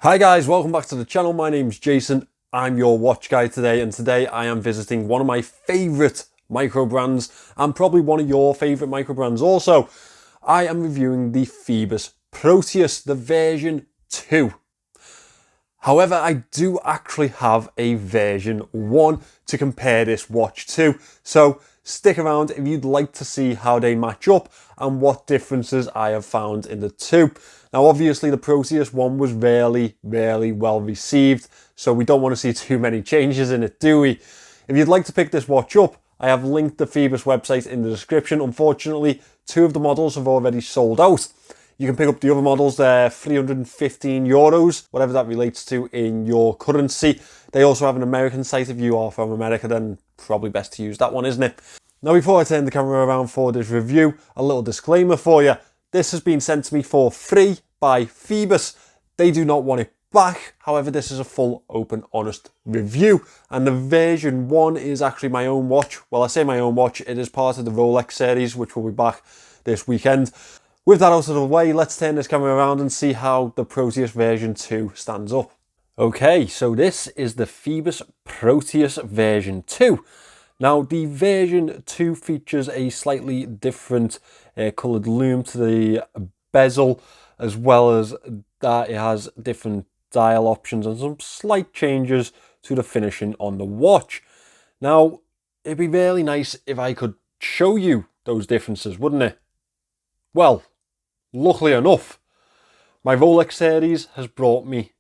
Hi guys, welcome back to the channel. My name's Jason. I'm your watch guy today, and today I am visiting one of my favourite micro brands and probably one of your favourite micro brands also. I am reviewing the Phoibos Proteus, the version 2. However, I do actually have a version 1 to compare this watch to, so stick around if you'd like to see how they match up and what differences I have found in the two. Now obviously the Proteus one was really well received, so we don't want to see too many changes in it, do we? If you'd like to pick this watch up, I have linked the Phoibos website in the description. Unfortunately, two of the models have already sold out. You can pick up the other models, they're €315, whatever that relates to in your currency. They also have an American site. If you are from America, then probably best to use that one, isn't it? Now before I turn the camera around for this review, a little disclaimer for you. This has been sent to me for free by Phoibos. They do not want it back. However, this is a full, open, honest review. And the version 1 is actually my own watch. Well, I say my own watch, it is part of the Rolex series, which will be back this weekend. With that out of the way, let's turn this camera around and see how the Proteus version 2 stands up. Okay, so this is the Phoibos Proteus version 2. Now, the version 2 features a slightly different coloured lume to the bezel, as well as that it has different dial options and some slight changes to the finishing on the watch. Now, it'd be really nice if I could show you those differences, wouldn't it? Well, luckily enough, my Rolex series has brought me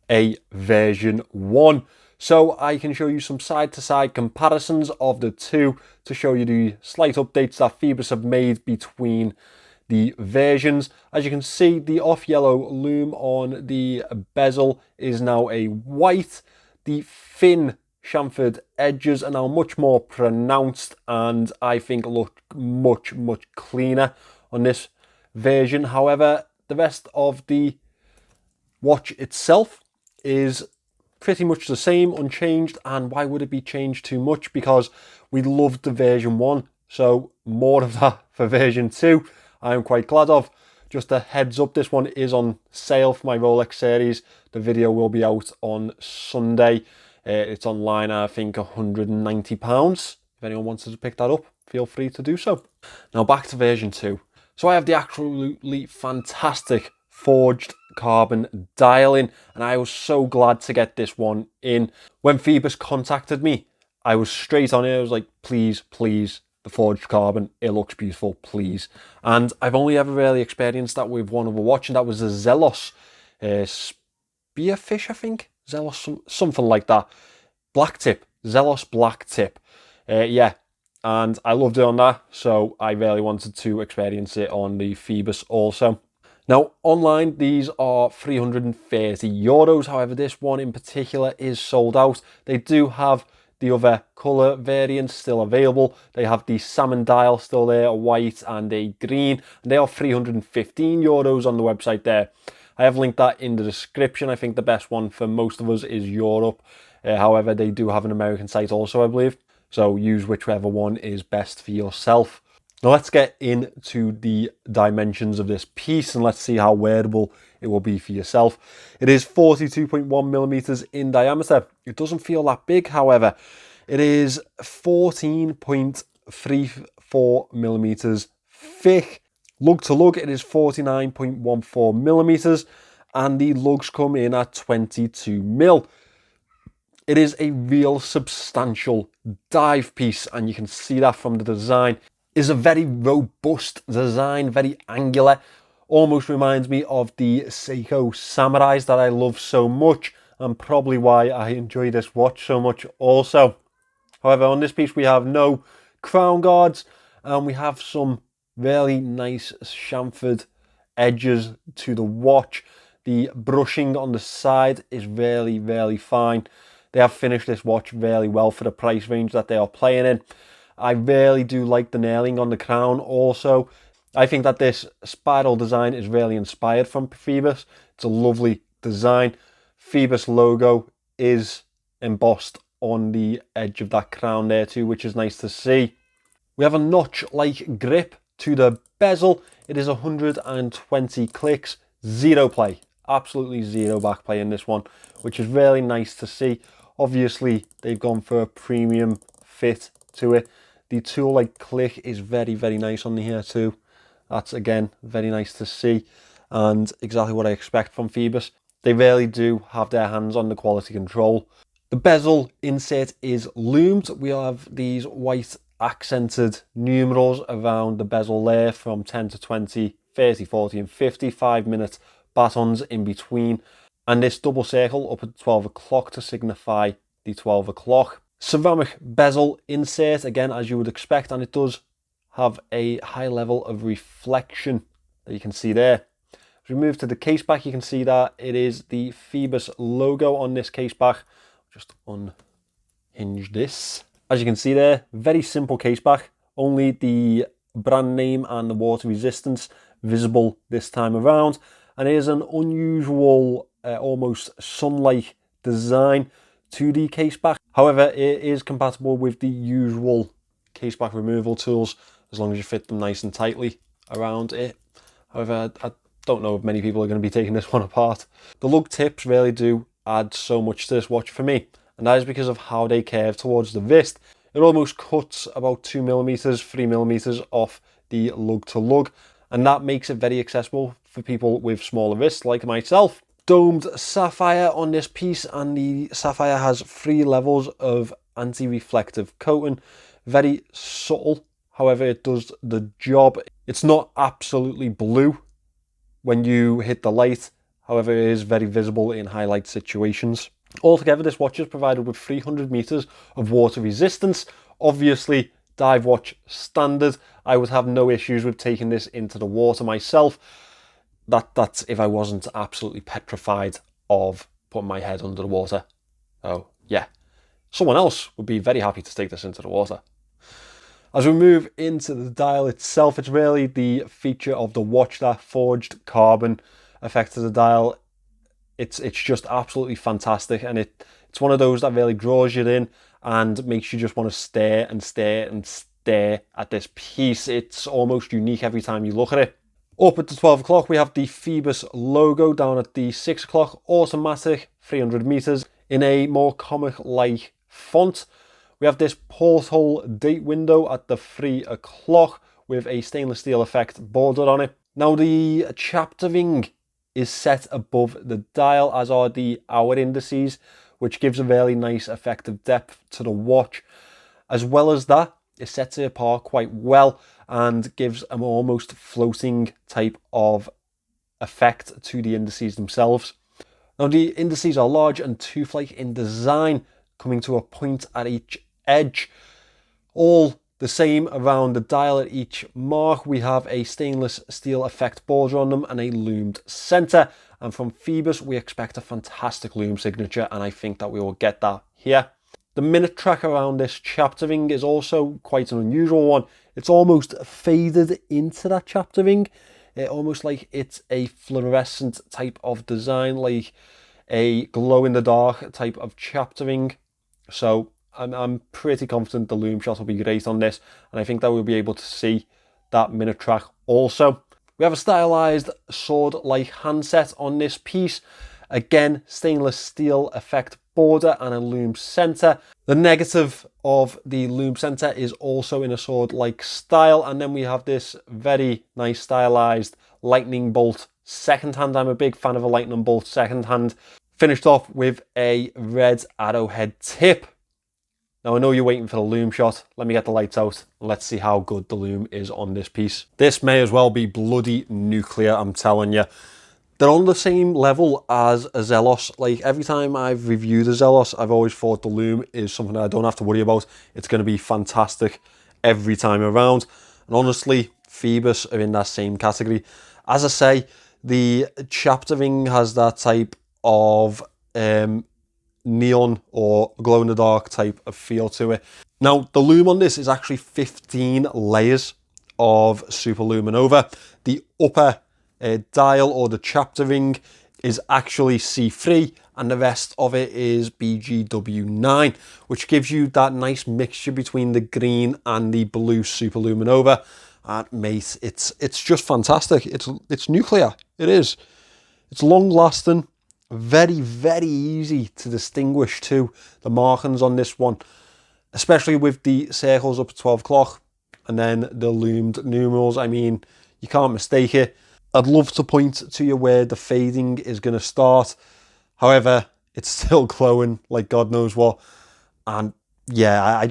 a version 1. So I can show you some side-to-side comparisons of the two to show you the slight updates that Phoibos have made between the versions. As you can see, the off-yellow lume on the bezel is now a white. The thin chamfered edges are now much more pronounced and I think look much cleaner on this version. However, the rest of the watch itself is pretty much the same, unchanged, and why would it be changed too much? Because we loved the version 1, so more of that for version 2 I am quite glad of. Just a heads up, this one is on sale for my Rolex series. The video will be out on Sunday. It's online, I think £190. If anyone wants to pick that up, feel free to do so. Now back to version 2. So I have the absolutely fantastic forged carbon dial-in, and I was so glad to get this one in. When Phoibos contacted me, I was straight on it. I was like, please, the forged carbon, it looks beautiful, please. And I've only ever really experienced that with one other watch, and that was a Zelos Spearfish, I think. Zelos, something like that. Black tip, Zelos black tip. Yeah, and I loved it on that, so I really wanted to experience it on the Phoibos also. Now, online, these are €330. However, this one in particular is sold out. They do have the other colour variants still available. They have the salmon dial still there, a white and a green. And they are €315 on the website there. I have linked that in the description. I think the best one for most of us is Europe. However, they do have an American site also, I believe. So use whichever one is best for yourself. Now let's get into the dimensions of this piece and let's see how wearable it will be for yourself. It is 42.1mm in diameter. It doesn't feel that big, however. It is 14.34mm thick. Lug to lug, it is 49.14mm, and the lugs come in at 22mm. It is a real substantial dive piece, and you can see that from the design. Is a very robust design, very angular. Almost reminds me of the Seiko Samurais that I love so much, and probably why I enjoy this watch so much also. However, on this piece we have no crown guards, and we have some really nice chamfered edges to the watch. The brushing on the side is really fine. They have finished this watch really well for the price range that they are playing in. I really do like the nailing on the crown also. I think that this spiral design is really inspired from Phoibos. It's a lovely design. Phoibos logo is embossed on the edge of that crown there too, which is nice to see. We have a notch-like grip to the bezel. It is 120 clicks, zero play. absolutely zero backplay in this one, which is really nice to see. Obviously, they've gone for a premium fit to it. The tool-like click is very, very nice on here too. That's, again, very nice to see, and exactly what I expect from Phoibos. They really do have their hands on the quality control. The bezel insert is loomed. We have these white accented numerals around the bezel there from 10 to 20, 30, 40 and 50, 5-minute batons in between. And this double circle up at 12 o'clock to signify the 12 o'clock. Ceramic bezel insert, again, as you would expect, and it does have a high level of reflection that you can see there. As we move to the case back, you can see that it is the Phoibos logo on this case back. Just unhinge this. As you can see there, very simple case back, only the brand name and the water resistance visible this time around. And it is an unusual, almost sun-like design to the case back. However, it is compatible with the usual case back removal tools, as long as you fit them nice and tightly around it. However, I don't know if many people are going to be taking this one apart. The lug tips really do add so much to this watch for me, and that is because of how they curve towards the wrist. It almost cuts about 2mm, 3mm off the lug to lug, and that makes it very accessible for people with smaller wrists like myself. Domed sapphire on this piece, and the sapphire has 3 levels of anti-reflective coating. Very subtle, however it does the job. It's not absolutely blue when you hit the light, however it is very visible in highlight situations. Altogether, this watch is provided with 300 meters of water resistance. Obviously, dive watch standard. I would have no issues with taking this into the water myself. That's if I wasn't absolutely petrified of putting my head under the water. Oh yeah, someone else would be very happy to take this into the water. As we move into the dial itself, it's really the feature of the watch, that forged carbon effect of the dial. It's just absolutely fantastic, and it's one of those that really draws you in and makes you just want to stare and stare and stare at this piece. It's almost unique every time you look at it. Up at the 12 o'clock, we have the Phoibos logo. Down at the 6 o'clock, automatic 300 meters in a more comic-like font. We have this porthole date window at the 3 o'clock with a stainless steel effect bordered on it. Now, the chaptering is set above the dial, as are the hour indices, which gives a really nice effect of depth to the watch. As well as that, it sets it apart quite well and gives an almost floating type of effect to the indices themselves. Now, the indices are large and tooth-like in design, coming to a point at each edge. All the same around the dial at each mark. We have a stainless steel effect border on them and a loomed center. And from Phoibos, we expect a fantastic loom signature, and I think that we will get that here. The minute track around this chaptering is also quite an unusual one. It's almost faded into that chaptering, almost like it's a fluorescent type of design, like a glow-in-the-dark type of chaptering. So I'm pretty confident the loom shot will be great on this, and I think that we'll be able to see that minute track also. We have a stylized sword-like handset on this piece. Again, stainless steel effect border and a loom center. The negative of the loom center is also in a sword-like style, and then we have this very nice stylized lightning bolt second hand. I'm a big fan of a lightning bolt second hand. Finished off with a red arrowhead tip. Now, I know you're waiting for the loom shot. Let me get the lights out and let's see how good the loom is on this piece. This may as well be bloody nuclear, I'm telling you. They're on the same level as a Zelos. Like, every time I've reviewed a Zelos, I've always thought the loom is something that I don't have to worry about. It's going to be fantastic every time around. And honestly, Phoibos are in that same category. As I say, the chaptering has that type of neon or glow-in-the-dark type of feel to it. Now, the loom on this is actually 15 layers of super luminova. The upper dial, or the chaptering, is actually C3, and the rest of it is BGW9, which gives you that nice mixture between the green and the blue super luminova. And mate, it's just fantastic. It's nuclear. It is. It's long lasting, very, very easy to distinguish too, the markings on this one, especially with the circles up at 12 o'clock and then the loomed numerals. I mean, you can't mistake it. I'd love to point to you where the fading is going to start. However, it's still glowing like God knows what. And yeah,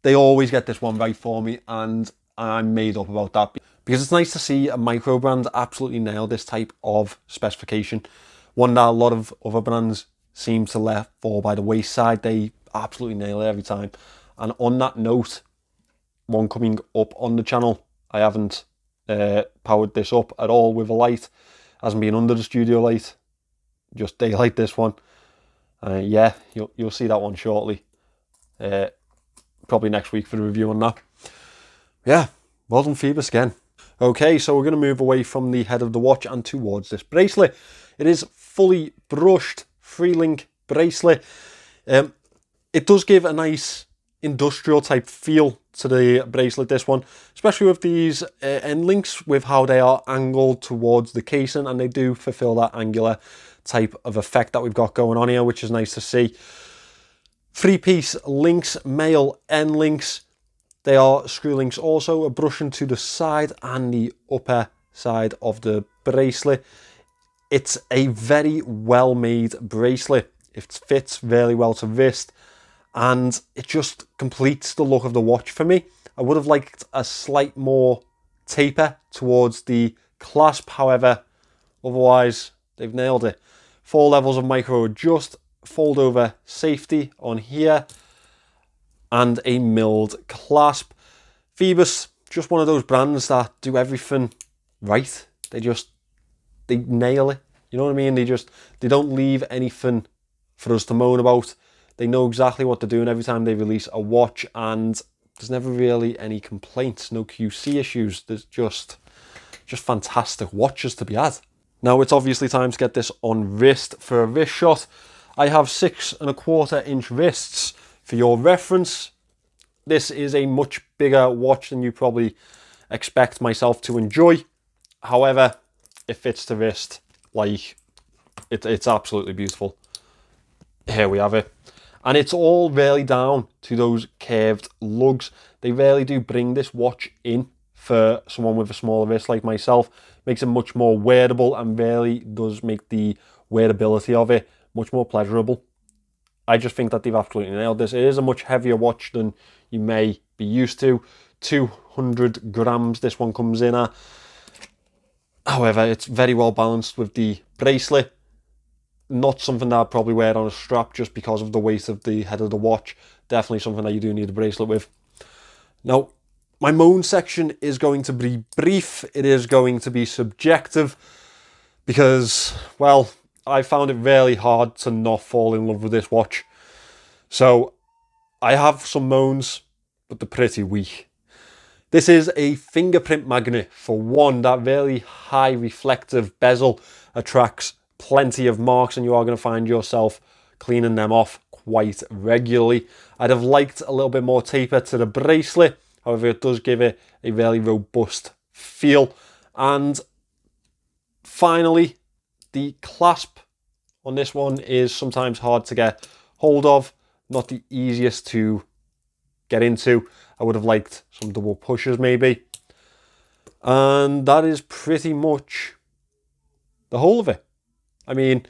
they always get this one right for me, and I'm made up about that. Because it's nice to see a micro brand absolutely nail this type of specification. One that a lot of other brands seem to let fall by the wayside. They absolutely nail it every time. And on that note, one coming up on the channel, I haven't powered this up at all with a light. Hasn't been under the studio light, just daylight this one. Yeah, you'll see that one shortly. Probably next week for the review on that. Yeah, well done Phoibos again. Okay, so we're going to move away from the head of the watch and towards this bracelet. It is fully brushed, free-link bracelet. It does give a nice industrial type feel to the bracelet, this one, especially with these end links, with how they are angled towards the casing, and they do fulfill that angular type of effect that we've got going on here, which is nice to see. 3-piece links, male end links. They are screw links also, a brushing to the side and the upper side of the bracelet. It's a very well made bracelet. It fits very well to wrist, and it just completes the look of the watch for me. I would have liked a slight more taper towards the clasp, however, otherwise they've nailed it. 4 levels of micro adjust, fold over safety on here, and a milled clasp. Phoibos, just one of those brands that do everything right. They nail it. You know what I mean? They don't leave anything for us to moan about. They know exactly what they're doing every time they release a watch, and there's never really any complaints, no QC issues. There's just fantastic watches to be had. Now it's obviously time to get this on wrist for a wrist shot. I have 6¼ inch wrists. For your reference, this is a much bigger watch than you probably expect myself to enjoy. However, it fits the wrist like it's absolutely beautiful. Here we have it. And it's all really down to those curved lugs. They really do bring this watch in for someone with a smaller wrist like myself. Makes it much more wearable and really does make the wearability of it much more pleasurable. I just think that they've absolutely nailed this. It is a much heavier watch than you may be used to. 200 grams this one comes in at. However, it's very well balanced with the bracelet. Not something that I'd probably wear on a strap just because of the weight of the head of the watch. Definitely something that you do need a bracelet with. Now, my moan section is going to be brief. It is going to be subjective because, well, I found it really hard to not fall in love with this watch. So I have some moans, but they're pretty weak. This is a fingerprint magnet. For one, that really high reflective bezel attracts plenty of marks, and you are going to find yourself cleaning them off quite regularly. I'd have liked a little bit more taper to the bracelet. However, it does give it a very robust feel. And finally, the clasp on this one is sometimes hard to get hold of, not the easiest to get into. I would have liked some double pushes maybe. And that is pretty much the whole of it. I mean,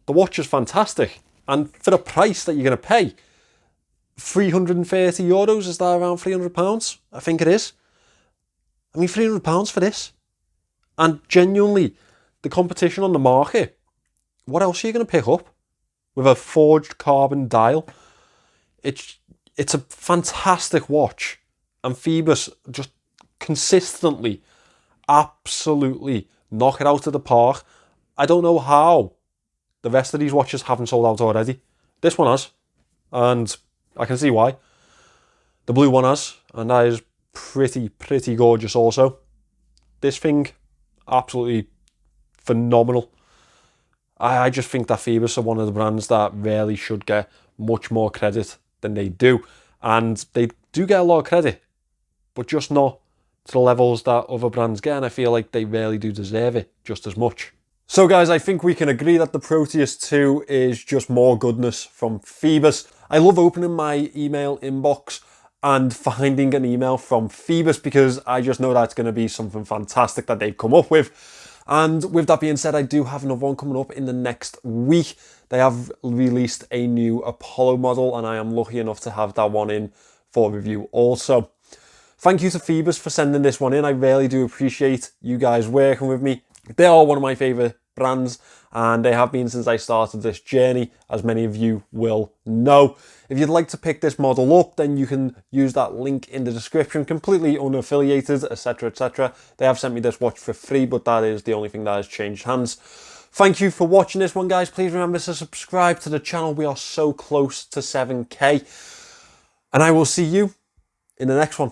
the watch is fantastic. And for the price that you're going to pay, 330 euros, is that around £300? I think it is. I mean, £300 for this. And genuinely, the competition on the market, what else are you going to pick up with a forged carbon dial? It's a fantastic watch, and Phoibos just consistently, absolutely knock it out of the park. I don't know how the rest of these watches haven't sold out already. This one has, and I can see why. The blue one has, and that is pretty gorgeous also. This thing, absolutely phenomenal. I just think that Phoibos are one of the brands that really should get much more credit than they do. And they do get a lot of credit, but just not to the levels that other brands get. And I feel like they really do deserve it just as much. So guys, I think we can agree that the Proteus 2 is just more goodness from Phoibos. I love opening my email inbox and finding an email from Phoibos because I just know that's going to be something fantastic that they've come up with. And with that being said, I do have another one coming up in the next week. They have released a new Apollo model and I am lucky enough to have that one in for review also. Thank you to Phoibos for sending this one in. I really do appreciate you guys working with me. They are one of my favourite brands and they have been since I started this journey, as many of you will know. If you'd like to pick this model up, then you can use that link in the description, completely unaffiliated, etc, etc. They have sent me this watch for free, but that is the only thing that has changed hands. Thank you for watching this one, guys. Please remember to subscribe to the channel. We are so close to 7K. And I will see you in the next one.